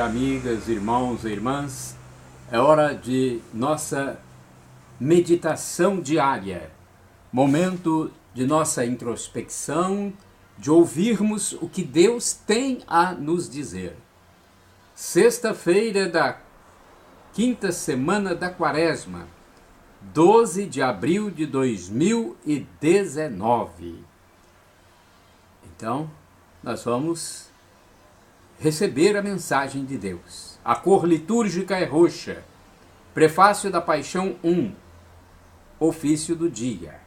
Amigas, irmãos e irmãs, é hora de nossa meditação diária, momento de nossa introspecção, de ouvirmos o que Deus tem a nos dizer. Sexta-feira da quinta semana da Quaresma, 12 de abril de 2019. Então, nós vamos receber a mensagem de Deus. A cor litúrgica é roxa. Prefácio da Paixão 1. Ofício do dia.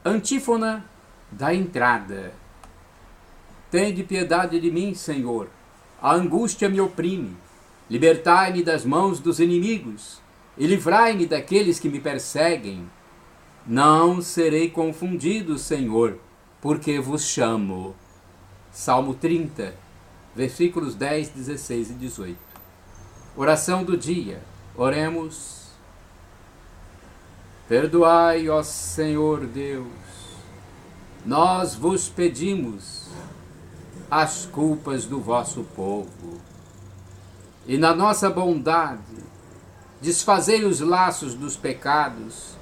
Antífona da entrada. Tende piedade de mim, Senhor. A angústia me oprime. Libertai-me das mãos dos inimigos e livrai-me daqueles que me perseguem. Não serei confundido, Senhor, porque vos chamo. Salmo 30, versículos 10, 16 e 18. Oração do dia. Oremos. Perdoai, ó Senhor Deus, nós vos pedimos as culpas do vosso povo. E na nossa bondade, desfazei os laços dos pecados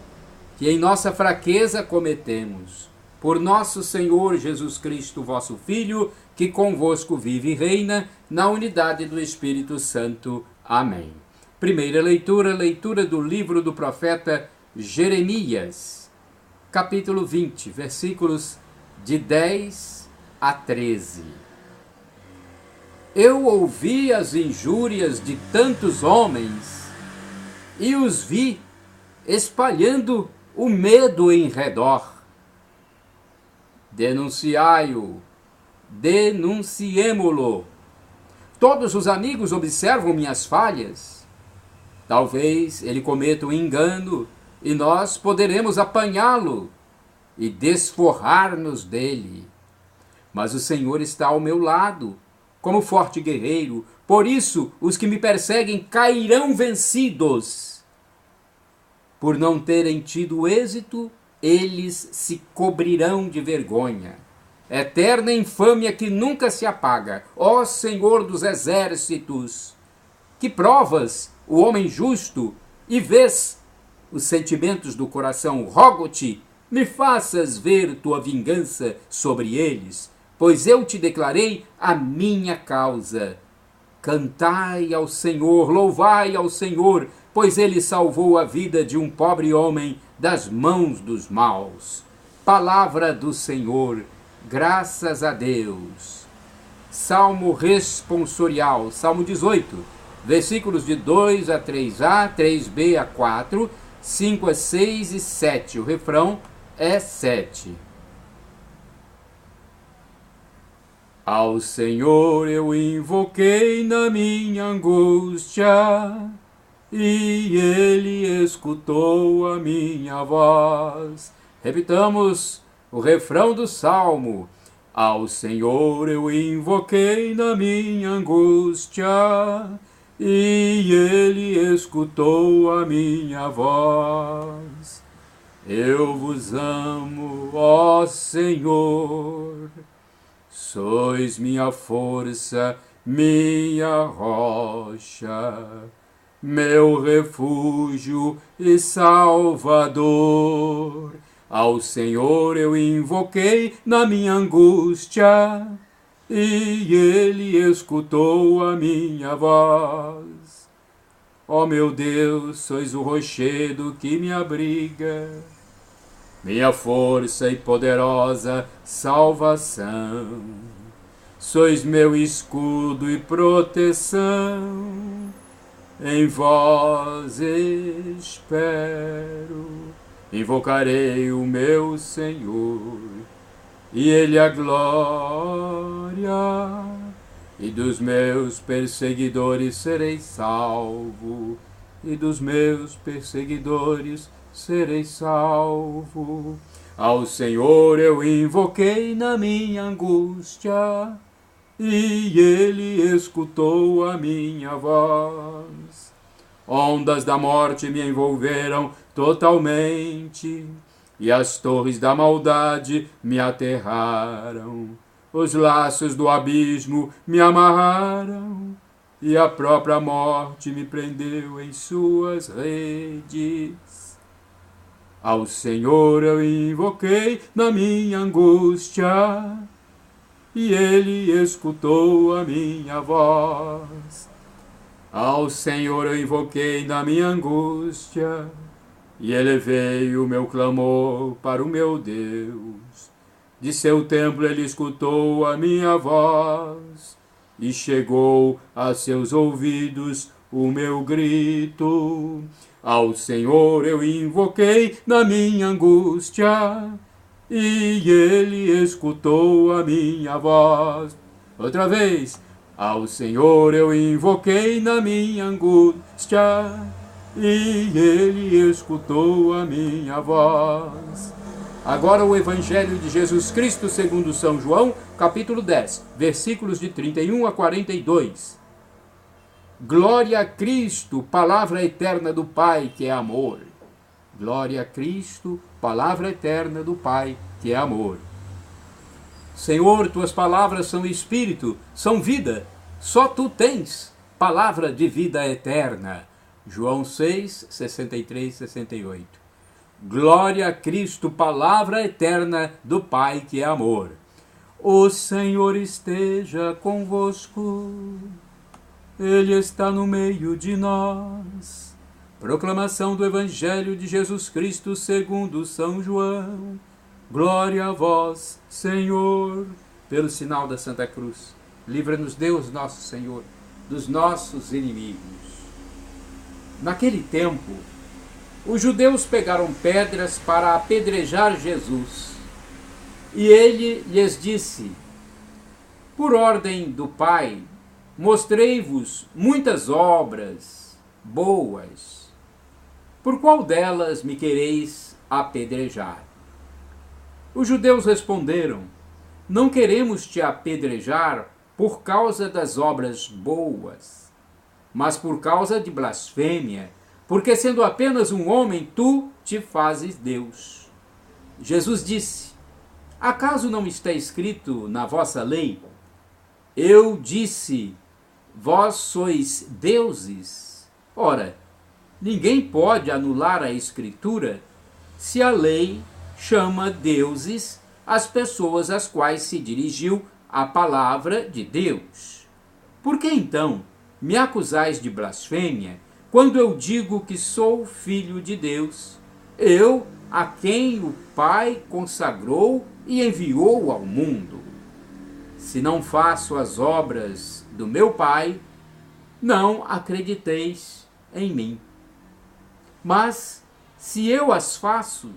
que em nossa fraqueza cometemos. Por nosso Senhor Jesus Cristo, vosso Filho, que convosco vive e reina, na unidade do Espírito Santo. Amém. Primeira leitura, leitura do livro do profeta Jeremias, capítulo 20, versículos de 10 a 13. Eu ouvi as injúrias de tantos homens e os vi espalhando o medo em redor. Denunciai-o, denunciemo-lo. Todos os amigos observam minhas falhas. Talvez ele cometa um engano e nós poderemos apanhá-lo e desforrar-nos dele. Mas o Senhor está ao meu lado, como forte guerreiro. Por isso, os que me perseguem cairão vencidos. Por não terem tido êxito, eles se cobrirão de vergonha. Eterna infâmia que nunca se apaga. Ó Senhor dos exércitos, que provas o homem justo e vês os sentimentos do coração, rogo-te, me faças ver tua vingança sobre eles, pois eu te declarei a minha causa. Cantai ao Senhor, louvai ao Senhor, pois ele salvou a vida de um pobre homem das mãos dos maus. Palavra do Senhor, graças a Deus. Salmo responsorial, Salmo 18, versículos de 2 a 3a, 3b a 4, 5 a 6 e 7. O refrão é 7. Ao Senhor eu invoquei na minha angústia, e ele escutou a minha voz. Repitamos o refrão do Salmo. Ao Senhor eu invoquei na minha angústia, e ele escutou a minha voz. Eu vos amo, ó Senhor, sois minha força, minha rocha, meu refúgio e salvador. Ao Senhor eu invoquei na minha angústia, e ele escutou a minha voz. Ó meu Deus, sois o rochedo que me abriga, minha força e poderosa salvação. Sois meu escudo e proteção, em vós espero. Invocarei o meu Senhor, e ele a glória, e dos meus perseguidores serei salvo, e dos meus perseguidores serei salvo. Ao Senhor eu invoquei na minha angústia, e ele escutou a minha voz. Ondas da morte me envolveram totalmente, e as torres da maldade me aterraram. os laços do abismo me amarraram e a própria morte me prendeu em suas redes. Ao Senhor eu invoquei na minha angústia e Ele escutou a minha voz. Ao Senhor eu invoquei na minha angústia e elevei o meu clamor para o meu Deus. De seu templo Ele escutou a minha voz e chegou a seus ouvidos o meu grito. Ao Senhor eu invoquei na minha angústia e Ele escutou a minha voz. Outra vez. Ao Senhor eu invoquei na minha angústia e Ele escutou a minha voz. Agora o Evangelho de Jesus Cristo segundo São João, capítulo 10, versículos de 31 a 42. Glória a Cristo, palavra eterna do Pai, que é amor. Glória a Cristo, palavra eterna do Pai, que é amor. Senhor, tuas palavras são espírito, são vida. Só tu tens palavra de vida eterna. João 6, 63, 68. Glória a Cristo, palavra eterna do Pai, que é amor. O Senhor esteja convosco. Ele está no meio de nós. Proclamação do Evangelho de Jesus Cristo segundo São João. Glória a vós, Senhor. Pelo sinal da Santa Cruz, livra-nos Deus nosso Senhor dos nossos inimigos. Naquele tempo, os judeus pegaram pedras para apedrejar Jesus. E ele lhes disse: por ordem do Pai, mostrei-vos muitas obras boas. Por qual delas me quereis apedrejar? Os judeus responderam: não queremos te apedrejar por causa das obras boas, mas por causa de blasfêmia, porque sendo apenas um homem, tu te fazes Deus. Jesus disse: acaso não está escrito na vossa lei? Eu disse, vós sois deuses. Ora, ninguém pode anular a Escritura se a lei chama deuses as pessoas às quais se dirigiu a palavra de Deus. Por que então me acusais de blasfêmia quando eu digo que sou filho de Deus, eu a quem o Pai consagrou e enviou ao mundo? Se não faço as obras do meu Pai, não acrediteis em mim. Mas se eu as faço,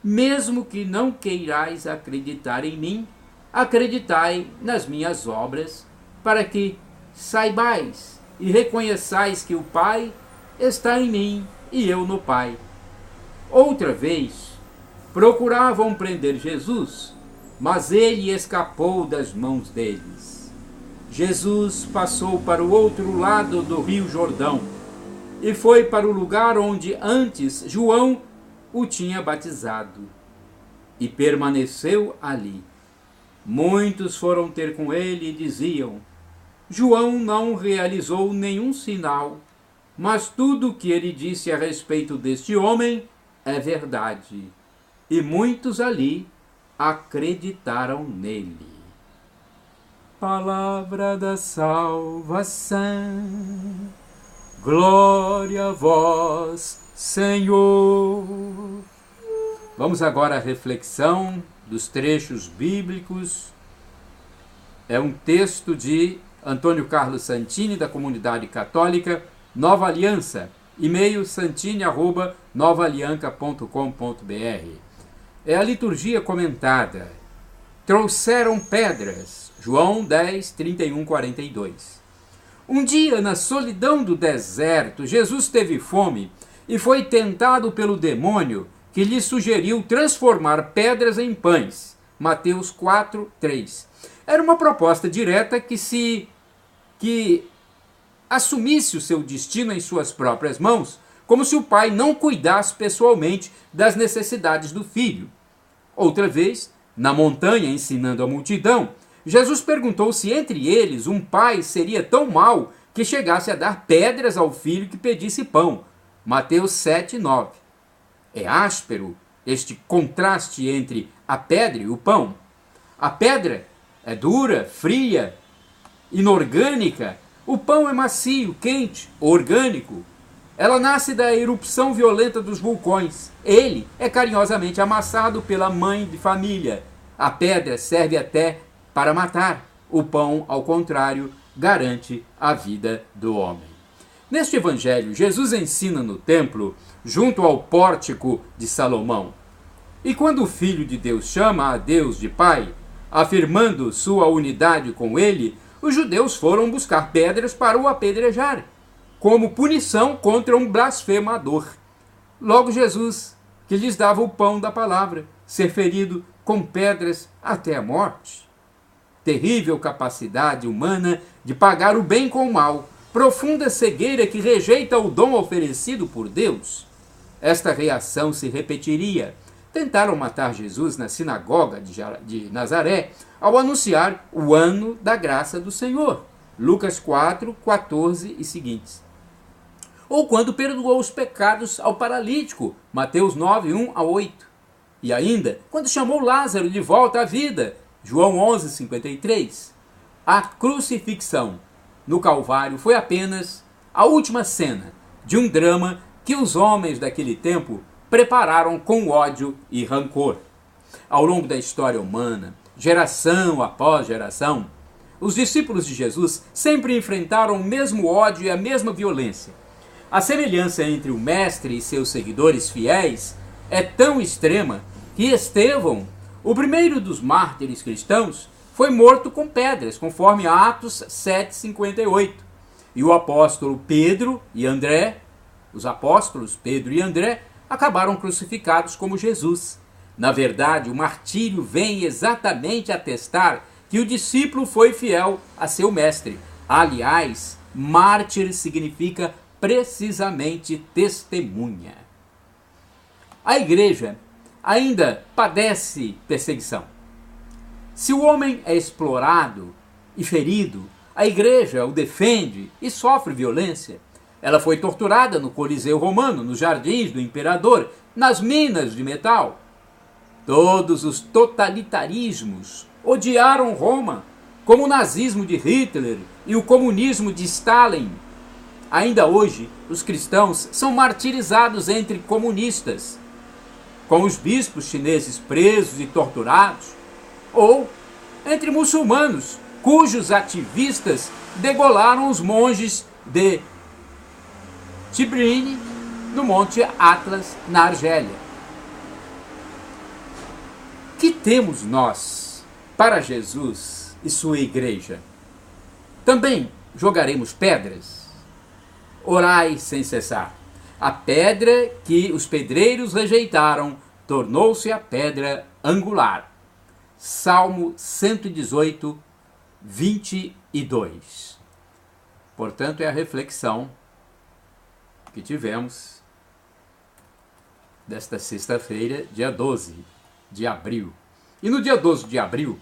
mesmo que não queirais acreditar em mim, acreditai nas minhas obras, para que saibais e reconheçais que o Pai está em mim e eu no Pai. Outra vez, procuravam prender Jesus, mas ele escapou das mãos deles. Jesus passou para o outro lado do rio Jordão e foi para o lugar onde antes João o tinha batizado, e permaneceu ali. Muitos foram ter com ele e diziam: João não realizou nenhum sinal, mas tudo o que ele disse a respeito deste homem é verdade. E muitos ali acreditaram nele. Palavra da salvação. Glória a vós, Senhor. Vamos agora à reflexão dos trechos bíblicos. É um texto de Antônio Carlos Santini, da Comunidade Católica Nova Aliança, e-mail santini@novaalianca.com.br. É a liturgia comentada. Trouxeram pedras, João 10, 31, 42. Um dia, na solidão do deserto, Jesus teve fome e foi tentado pelo demônio, que lhe sugeriu transformar pedras em pães. Mateus 4, 3. Era uma proposta direta que assumisse o seu destino em suas próprias mãos, como se o pai não cuidasse pessoalmente das necessidades do filho. Outra vez, na montanha, ensinando a multidão, Jesus perguntou se entre eles um pai seria tão mau que chegasse a dar pedras ao filho que pedisse pão. Mateus 7, 9. É áspero este contraste entre a pedra e o pão. A pedra é dura, fria, inorgânica. O pão é macio, quente, orgânico. Ela nasce da erupção violenta dos vulcões. Ele é carinhosamente amassado pela mãe de família. A pedra serve até para matar. O pão, ao contrário, garante a vida do homem. Neste evangelho, Jesus ensina no templo, junto ao pórtico de Salomão. E quando o Filho de Deus chama a Deus de Pai, afirmando sua unidade com ele, os judeus foram buscar pedras para o apedrejar, como punição contra um blasfemador. Logo Jesus, que lhes dava o pão da palavra, ser ferido com pedras até a morte. Terrível capacidade humana de pagar o bem com o mal, profunda cegueira que rejeita o dom oferecido por Deus. Esta reação se repetiria. Tentaram matar Jesus na sinagoga de Nazaré ao anunciar o ano da graça do Senhor. Lucas 4, 14 e seguintes. Ou quando perdoou os pecados ao paralítico, Mateus 9, 1 a 8. E ainda, quando chamou Lázaro de volta à vida, João 11, 53. A crucifixão no Calvário foi apenas a última cena de um drama que os homens daquele tempo prepararam com ódio e rancor. Ao longo da história humana, geração após geração, os discípulos de Jesus sempre enfrentaram o mesmo ódio e a mesma violência. A semelhança entre o mestre e seus seguidores fiéis é tão extrema que Estevão, o primeiro dos mártires cristãos, foi morto com pedras, conforme Atos 7,58. E o apóstolo Pedro e André, os apóstolos Pedro e André, acabaram crucificados como Jesus. Na verdade, o martírio vem exatamente atestar que o discípulo foi fiel a seu mestre. Aliás, mártir significa precisamente testemunha. A igreja ainda padece perseguição. Se o homem é explorado e ferido, a igreja o defende e sofre violência. Ela foi torturada no Coliseu Romano, nos jardins do imperador, nas minas de metal. Todos os totalitarismos odiaram Roma, como o nazismo de Hitler e o comunismo de Stalin. Ainda hoje, os cristãos são martirizados entre comunistas, com os bispos chineses presos e torturados, ou entre muçulmanos, cujos ativistas degolaram os monges de Tibrine, no Monte Atlas, na Argélia. Que temos nós para Jesus e sua igreja? Também jogaremos pedras? Orai sem cessar. A pedra que os pedreiros rejeitaram tornou-se a pedra angular. Salmo 118, 22. Portanto, é a reflexão que tivemos desta sexta-feira, dia 12 de abril. E no dia 12 de abril,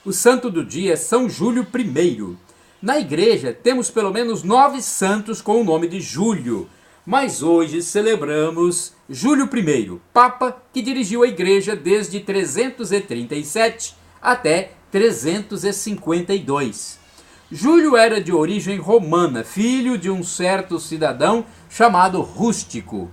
o santo do dia é São Júlio I. Na igreja temos pelo menos 9 santos com o nome de Júlio, mas hoje celebramos Júlio I, Papa que dirigiu a igreja desde 337 até 352. Júlio era de origem romana, filho de um certo cidadão chamado Rústico.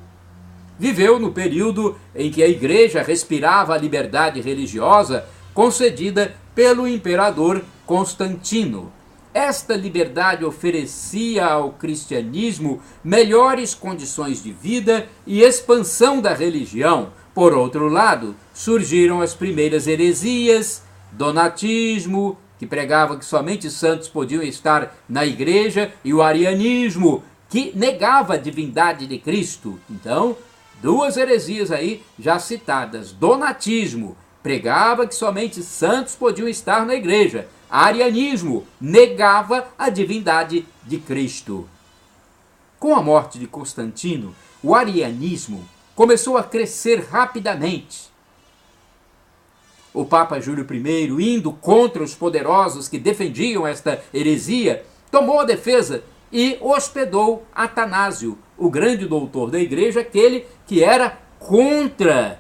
Viveu no período em que a igreja respirava a liberdade religiosa concedida pelo imperador Constantino. Esta liberdade oferecia ao cristianismo melhores condições de vida e expansão da religião. Por outro lado, surgiram as primeiras heresias, donatismo, que pregava que somente santos podiam estar na igreja, e o arianismo, que negava a divindade de Cristo. Então, duas heresias aí já citadas. Donatismo, pregava que somente santos podiam estar na igreja. Arianismo, negava a divindade de Cristo. Com a morte de Constantino, o arianismo começou a crescer rapidamente. o Papa Júlio I, indo contra os poderosos que defendiam esta heresia, tomou a defesa e hospedou Atanásio, o grande doutor da igreja, aquele que era contra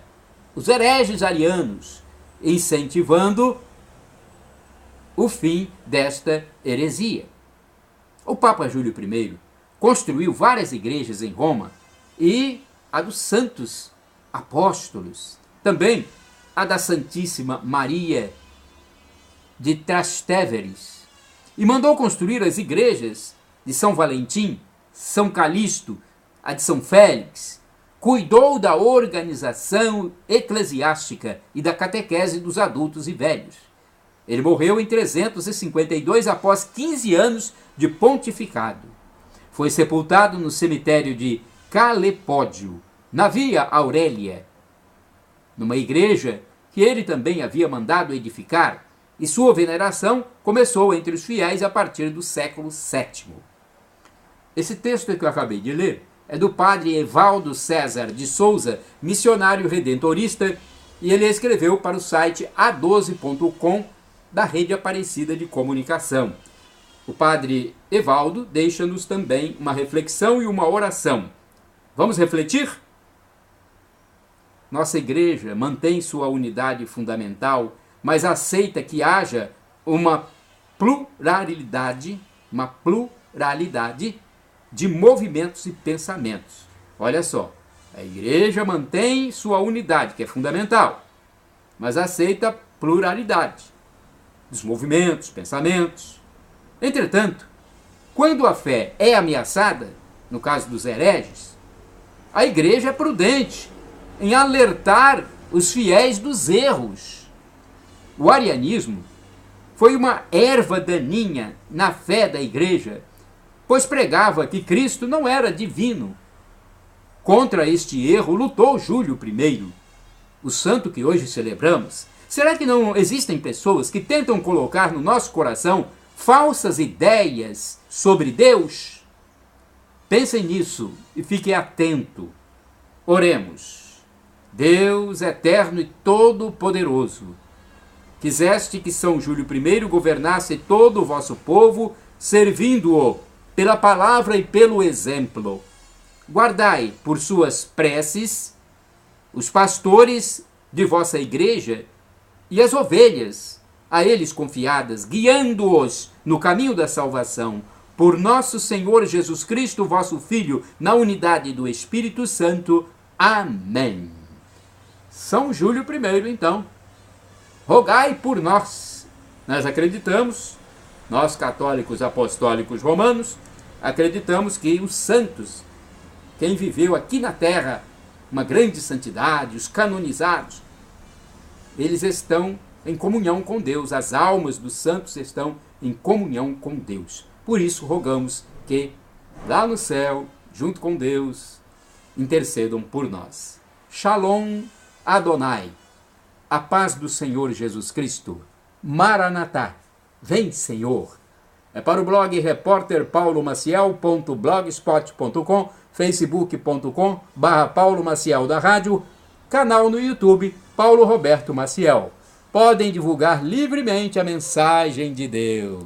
os hereges arianos, incentivando o fim desta heresia. O Papa Júlio I construiu várias igrejas em Roma e a dos santos apóstolos, também a da Santíssima Maria de Trastéveres, e mandou construir as igrejas de São Valentim, São Calixto, a de São Félix. Cuidou da organização eclesiástica e da catequese dos adultos e velhos. Ele morreu em 352 após 15 anos de pontificado. Foi sepultado no cemitério de Calepódio, na Via Aurélia, numa igreja que ele também havia mandado edificar, e sua veneração começou entre os fiéis a partir do século VII. Esse texto que eu acabei de ler é do padre Evaldo César de Souza, missionário redentorista, e ele escreveu para o site a12.com da Rede Aparecida de Comunicação. O padre Evaldo deixa-nos também uma reflexão e uma oração. Vamos refletir? Nossa igreja mantém sua unidade fundamental, mas aceita que haja uma pluralidade de movimentos e pensamentos. Olha só, a igreja mantém sua unidade, que é fundamental, mas aceita pluralidade dos movimentos, pensamentos. Entretanto, quando a fé é ameaçada, no caso dos hereges, a igreja é prudente em alertar os fiéis dos erros. O arianismo foi uma erva daninha na fé da igreja, pois pregava que Cristo não era divino. Contra este erro lutou Júlio I, o santo que hoje celebramos. Será que não existem pessoas que tentam colocar no nosso coração falsas ideias sobre Deus? Pensem nisso e fiquem atentos. Oremos. Deus eterno e todo-poderoso, quiseste que São Júlio I governasse todo o vosso povo, servindo-o pela palavra e pelo exemplo. Guardai por suas preces os pastores de vossa igreja e as ovelhas a eles confiadas, guiando-os no caminho da salvação, por nosso Senhor Jesus Cristo, vosso Filho, na unidade do Espírito Santo. Amém. São Júlio I, então, rogai por nós. Nós acreditamos, nós católicos apostólicos romanos, acreditamos que os santos, quem viveu aqui na terra uma grande santidade, os canonizados, eles estão em comunhão com Deus, as almas dos santos estão em comunhão com Deus. Por isso rogamos que lá no céu, junto com Deus, intercedam por nós. Shalom Adonai, a paz do Senhor Jesus Cristo. Maranatá, vem Senhor. É para o blog repórterpaulomaciel.blogspot.com, facebook.com/Paulo Maciel da Rádio, canal no YouTube Paulo Roberto Maciel. Podem divulgar livremente a mensagem de Deus.